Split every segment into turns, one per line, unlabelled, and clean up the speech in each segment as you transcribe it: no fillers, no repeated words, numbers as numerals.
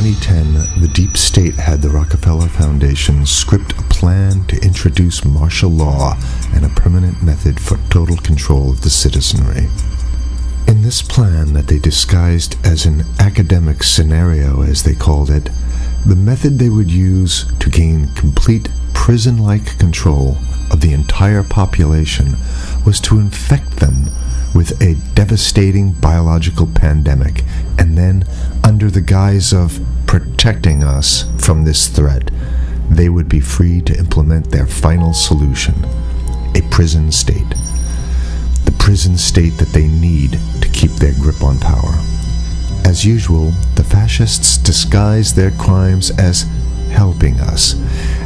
2010, the deep state had the Rockefeller Foundation script a plan to introduce martial law and a permanent method for total control of the citizenry. In this plan that they disguised as an academic scenario, as they called it, the method they would use to gain complete prison-like control of the entire population was to infect them with a devastating biological pandemic, and then, under the guise of protecting us from this threat, they would be free to implement their final solution, a prison state. The prison state that they need to keep their grip on power. As usual, the fascists disguise their crimes as helping us,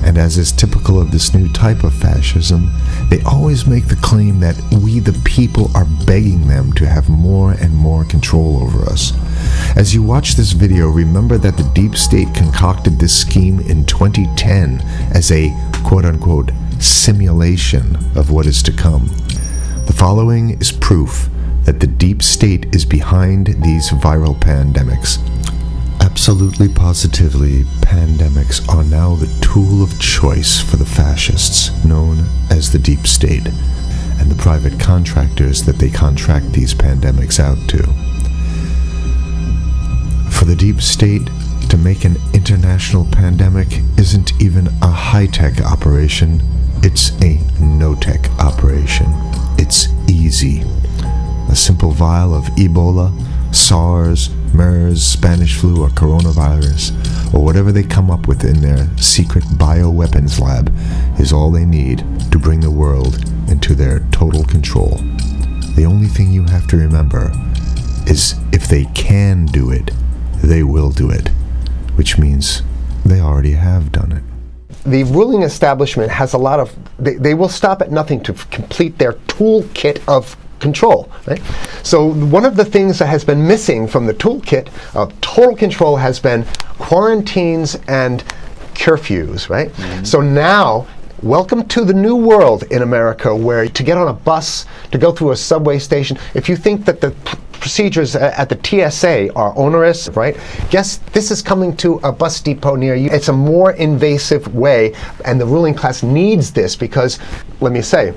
and as is typical of this new type of fascism, they always make the claim that we the people are begging them to have more and more control over us. As you watch this video, remember that the deep state concocted this scheme in 2010 as a quote-unquote simulation of what is to come. The following is proof that the deep state is behind these viral pandemics. Absolutely positively, pandemics are now the tool of choice for the fascists, known as the deep state, and the private contractors that they contract these pandemics out to. For the deep state, to make an international pandemic isn't even a high-tech operation, it's a no-tech operation. It's easy. A simple vial of Ebola, SARS, MERS, Spanish flu, or coronavirus, or whatever they come up with in their secret bioweapons lab, is all they need to bring the world into their total control. The only thing you have to remember is if they can do it, they will do it, which means they already have done it.
The ruling establishment has a lot of, they will stop at nothing to complete their toolkit of control, right? So one of the things that has been missing from the toolkit of total control has been quarantines and curfews, right? Mm-hmm. So now, welcome to the new world in America, where to get on a bus, to go through a subway station, if you think that the procedures at the TSA are onerous, right? Guess this is coming to a bus depot near you. It's a more invasive way, and the ruling class needs this because, let me say,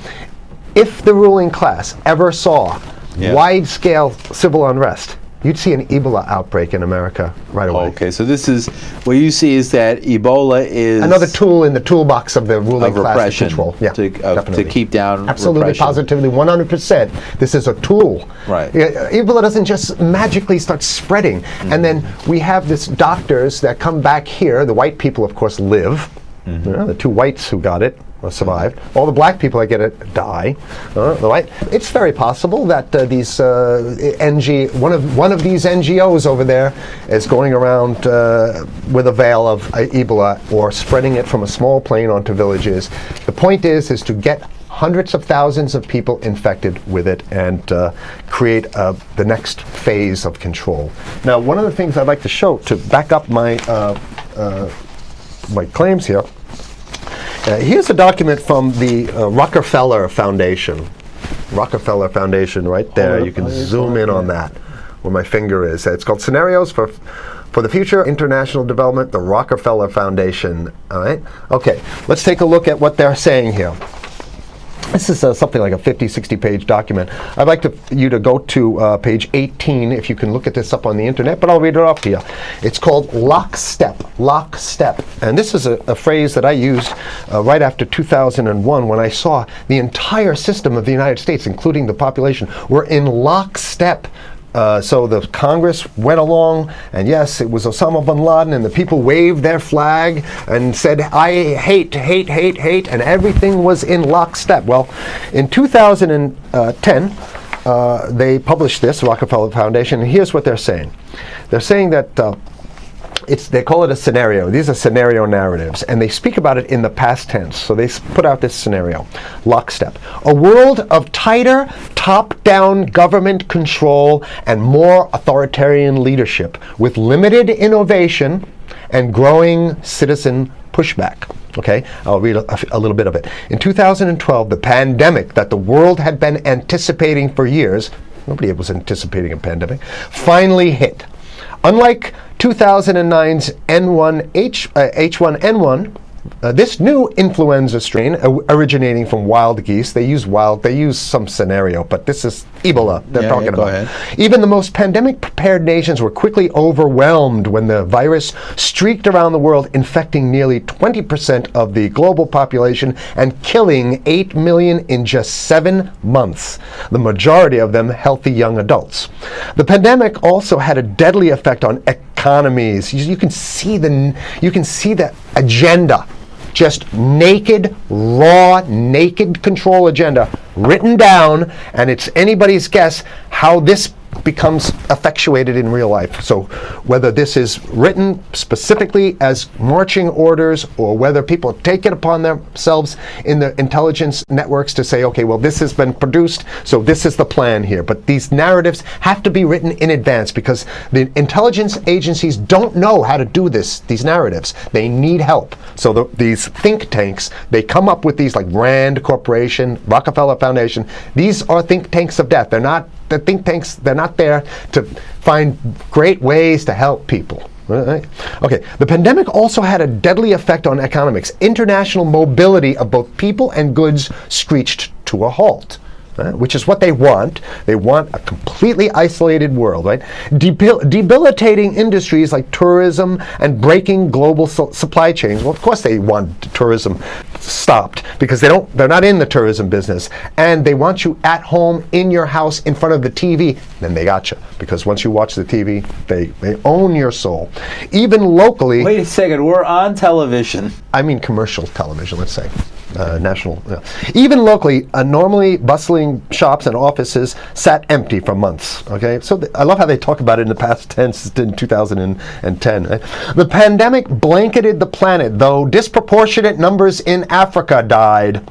if the ruling class ever saw wide-scale civil unrest, you'd see an Ebola outbreak in America right away.
Okay, so this is, what you see is that Ebola is
another tool in the toolbox of the ruling class to control.
Yeah, to keep down
absolutely,
repression.
positively, 100%. This is a tool.
Right.
Ebola doesn't just magically start spreading. Mm-hmm. And then we have this doctors that come back here. The white people, of course, live. Mm-hmm. You know, the two whites who got it survived. All the black people that get it die. It's very possible that these one of these NGOs over there is going around with a veil of Ebola or spreading it from a small plane onto villages. The point is to get hundreds of thousands of people infected with it and create the next phase of control. Now, one of the things I'd like to show to back up my my claims here. Here's a document from the Rockefeller Foundation. Rockefeller Foundation, right there. You can zoom in on that, where my finger is. It's called Scenarios for the Future International Development, the Rockefeller Foundation. All right. Okay. Let's take a look at what they're saying here. This is something like a 50, 60-page document. I'd like you to go to page 18, if you can look at this up on the internet, but I'll read it off to you. It's called lockstep, lockstep. And this is a phrase that I used right after 2001 when I saw the entire system of the United States, including the population, were in lockstep. So the Congress went along, and yes, it was Osama bin Laden, and the people waved their flag and said, I hate, hate, hate, hate, and everything was in lockstep. Well, in 2010, they published this, Rockefeller Foundation, and here's what they're saying. They're saying that they call it a scenario. These are scenario narratives, and they speak about it in the past tense. So they put out this scenario, lockstep. A world of tighter, top-down government control and more authoritarian leadership with limited innovation and growing citizen pushback. Okay, I'll read a little bit of it. In 2012, the pandemic that the world had been anticipating for years, nobody was anticipating a pandemic, finally hit. Unlike 2009's H1N1. This new influenza strain originating from wild geese. They use some scenario, but this is Ebola they're talking about.
Ahead.
Even the most pandemic-prepared nations were quickly overwhelmed when the virus streaked around the world, infecting nearly 20% of the global population and killing 8 million in just 7 months, the majority of them healthy young adults. The pandemic also had a deadly effect on economies. You can see the agenda. Just naked, raw, naked control agenda written down, and it's anybody's guess how this becomes effectuated in real life. So whether this is written specifically as marching orders or whether people take it upon themselves in the intelligence networks to say, okay, well, this has been produced, so this is the plan here. But these narratives have to be written in advance because the intelligence agencies don't know how to do these narratives. They need help. So these think tanks, they come up with these like Rand Corporation, Rockefeller Foundation. These are think tanks of death. They're not the think tanks, they're not there to find great ways to help people. Right? Okay, the pandemic also had a deadly effect on economics. International mobility of both people and goods screeched to a halt. Which is what they want. They want a completely isolated world, right? Debilitating industries like tourism and breaking global supply chains. Well, of course they want tourism stopped because they're not in the tourism business, and they want you at home in your house in front of the TV. Then they got you because once you watch the TV, they own your soul. Even locally.
Wait a second, we're on television.
I mean commercial television, let's say. National. Even locally, normally bustling shops and offices sat empty for months. Okay, so I love how they talk about it in the past tense in 2010. Right? The pandemic blanketed the planet, though disproportionate numbers in Africa died.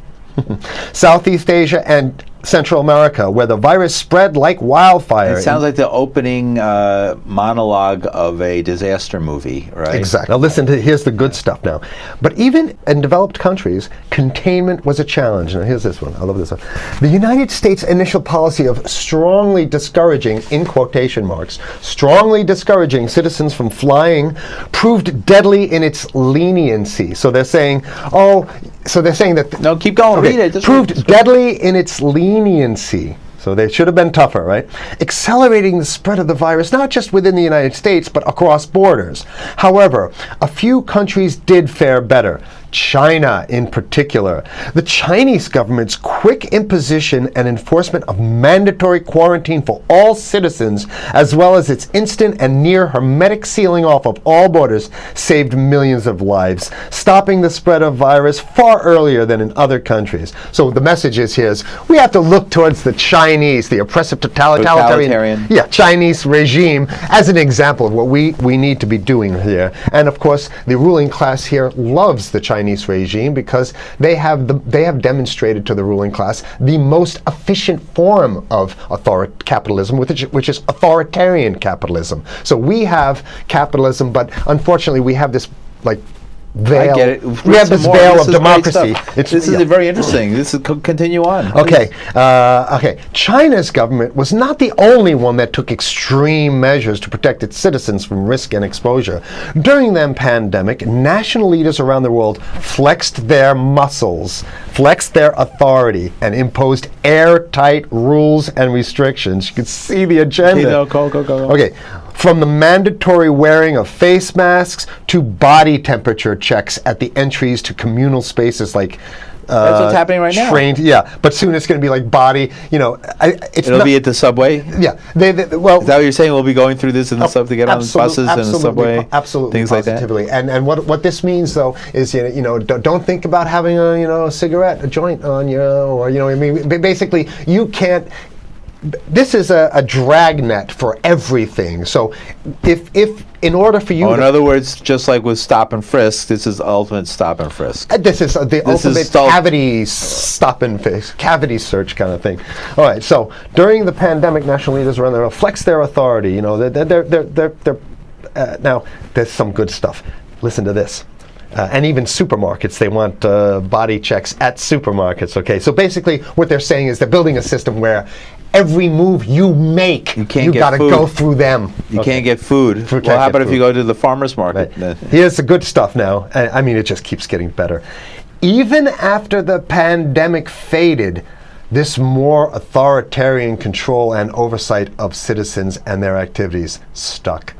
Southeast Asia and Central America, where the virus spread like wildfire.
It sounds like the opening monologue of a disaster movie, right?
Exactly. Now listen here's the good stuff now. But even in developed countries, containment was a challenge. Now here's this one. I love this one. The United States' initial policy of strongly discouraging, in quotation marks, strongly discouraging citizens from flying proved deadly in its leniency. So they're saying, that...
No, keep going.
Okay,
read it.
Proved deadly in its leniency. So they should have been tougher, right? Accelerating the spread of the virus, not just within the United States, but across borders. However, a few countries did fare better. China in particular. The Chinese government's quick imposition and enforcement of mandatory quarantine for all citizens, as well as its instant and near hermetic sealing off of all borders, saved millions of lives, stopping the spread of virus far earlier than in other countries. So the message here is we have to look towards the Chinese, the oppressive totalitarian Chinese regime as an example of what we need to be doing here. And of course, the ruling class here loves the Chinese regime because they have demonstrated to the ruling class the most efficient form of capitalism, which is authoritarian capitalism. So we have capitalism, but unfortunately we have this veil.
I get it.
We have this veil of democracy.
This is very interesting. This is continue on.
Okay. China's government was not the only one that took extreme measures to protect its citizens from risk and exposure. During the pandemic, national leaders around the world flexed their muscles, flexed their authority, and imposed airtight rules and restrictions. You can see the agenda.
Okay, go.
Okay. From the mandatory wearing of face masks to body temperature checks at the entries to communal spaces like
that's what's happening right now.
Yeah, but soon it's going to be like body.
It'll be at the subway.
Yeah,
is that what you're saying? We'll be going through this in the sub to get on buses and the subway,
absolutely,
things
positively.
like that.
And what this means though is don't think about having a cigarette, a joint on you, or basically you can't. This is a dragnet for everything. So if in order for you
in other words, just like with stop and frisk, this is ultimate stop and frisk.
This is the ultimate cavity stop and frisk, cavity search kind of thing. All right, so during the pandemic, national leaders around the world flex their authority. Now there's some good stuff. Listen to this. And even supermarkets, they want body checks at supermarkets, okay? So basically what they're saying is they're building a system where every move you make, you got to go through them.
You can't get food.
Food
Well,
can't
how
get
about if
food.
you go to the farmer's market?
Right. Here's the good stuff now. I mean, it just keeps getting better. Even after the pandemic faded, this more authoritarian control and oversight of citizens and their activities stuck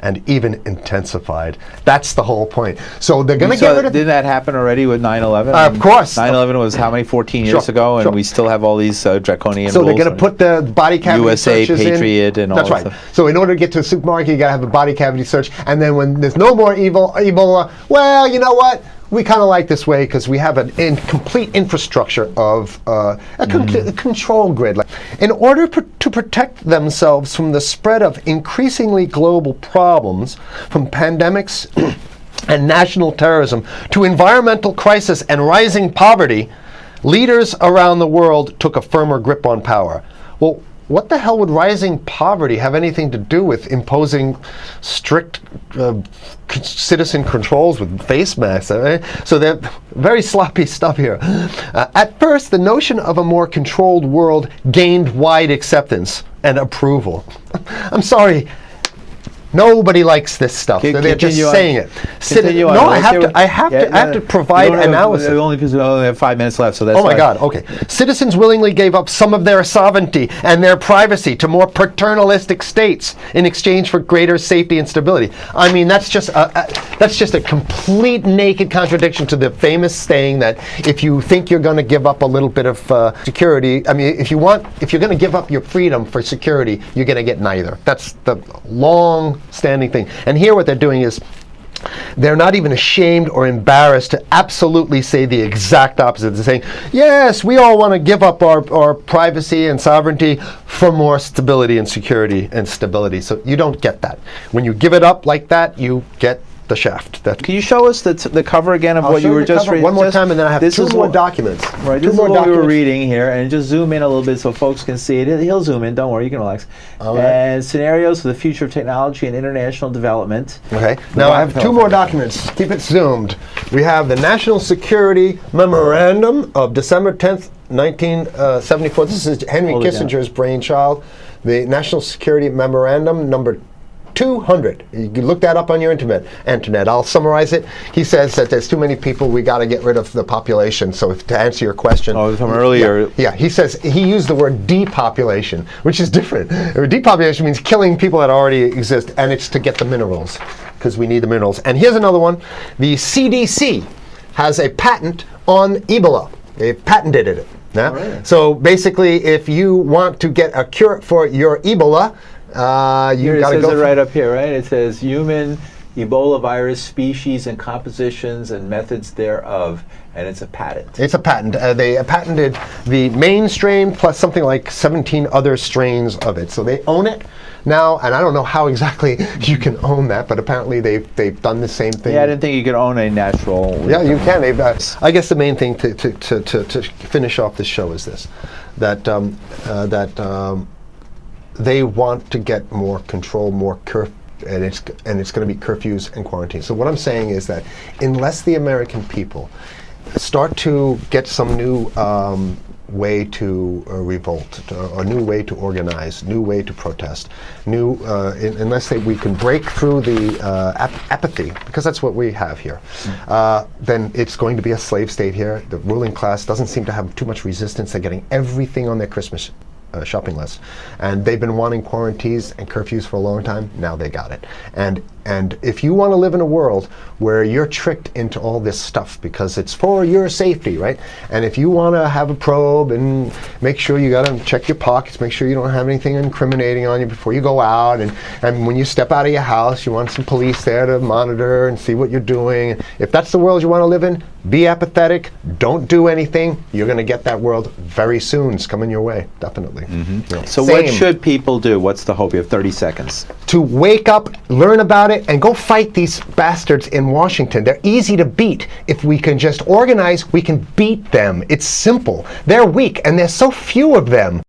and even intensified. That's the whole point. So they're going to get rid of...
Didn't that happen already with 9/11?
Of course.
9/11 was how many, 14 years ago, and we still have all these draconian
So
rules.
they're going to put the body cavity
USA
searches
Patriot
in.
and all
That's
that
right.
stuff.
So in order to get to a supermarket, you got to have a body cavity search, and then when there's no more Ebola, well, you know what? We kind of like this way because we have a complete infrastructure of a control grid. In order to protect themselves from the spread of increasingly global problems, from pandemics and national terrorism to environmental crisis and rising poverty, leaders around the world took a firmer grip on power. Well, what the hell would rising poverty have anything to do with imposing strict citizen controls with face masks? So they're very sloppy stuff here. At first, the notion of a more controlled world gained wide acceptance and approval. I'm sorry. Nobody likes this stuff. They're just saying it. No, I have to provide analysis.
Only because we only have 5 minutes left, so that's.
Oh my God. Okay. Citizens willingly gave up some of their sovereignty and their privacy to more paternalistic states in exchange for greater safety and stability. I mean, that's just a complete naked contradiction to the famous saying that if you think you're going to give up a little bit of security, I mean, if you're going to give up your freedom for security, you're going to get neither. That's the long-standing thing. And here what they're doing is they're not even ashamed or embarrassed to absolutely say the exact opposite. They're saying, yes, we all want to give up our privacy and sovereignty for more stability and security and stability. So you don't get that. When you give it up like that, you get the shaft.
Can you show us the cover again of what you were just reading?
One more time, and then I have two more documents.
Right, this is what we were reading here, and just zoom in a little bit so folks can see it. He'll zoom in, don't worry, you can relax. And scenarios for the future of technology and international development.
Okay, now I have two more documents. Keep it zoomed. We have the National Security Memorandum of December 10th, 1974. This is Henry Kissinger's brainchild. The National Security Memorandum number 200. You can look that up on your internet. I'll summarize it. He says that there's too many people, we got to get rid of the population. So to answer your question.
Oh, from earlier.
Yeah, he says, he used the word depopulation, which is different. Depopulation means killing people that already exist, and it's to get the minerals, because we need the minerals. And here's another one. The CDC has a patent on Ebola. They've patented it. Yeah? Right. So basically, if you want to get a cure for your Ebola, you got to go.
It says it right up here, right? It says human Ebola virus species and compositions and methods thereof, and it's a patent.
It's a patent. They patented the main strain plus something like 17 other strains of it. So they own it now, and I don't know how exactly you can own that, but apparently they've done the same thing.
Yeah, I didn't think you could own a natural.
Yeah, you can. I guess the main thing to finish off this show is this: that they want to get more control, more and it's going to be curfews and quarantines. So what I'm saying is that unless the American people start to get some new way to revolt, a new way to organize, new way to protest, unless we can break through the apathy, because that's what we have here, then it's going to be a slave state here. The ruling class doesn't seem to have too much resistance. They're getting everything on their Christmas shopping list, and they've been wanting quarantines and curfews for a long time. Now they got it. And if you want to live in a world where you're tricked into all this stuff because it's for your safety, right? And if you want to have a probe and make sure you got to check your pockets, make sure you don't have anything incriminating on you before you go out, and when you step out of your house, you want some police there to monitor and see what you're doing. If that's the world you want to live in, be apathetic, don't do anything. You're going to get that world very soon. It's coming your way, definitely.
Mm-hmm. Yeah. So what should people do? What's the hope? You have 30 seconds.
To wake up, learn about it, and go fight these bastards in Washington. They're easy to beat. If we can just organize, we can beat them. It's simple. They're weak, and there's so few of them.